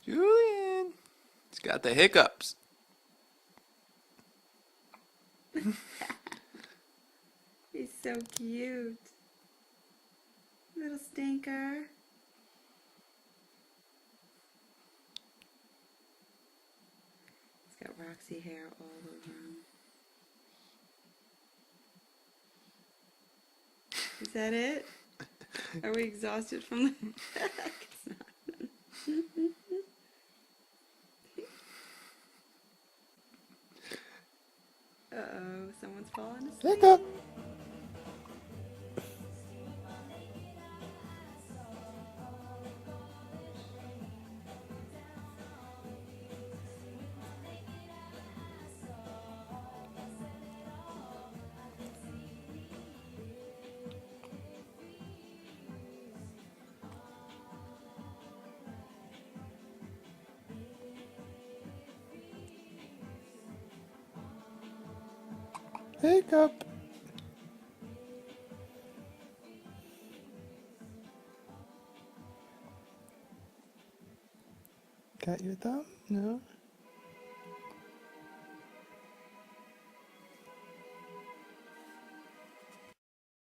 Julian, he's got the hiccups. He's so cute. Little stinker. He's got Roxy hair all over him. Is that it? Are we exhausted from the... It's not. Uh-oh, someone's falling asleep. Hiccup. Hiccup. Got your thumb? No?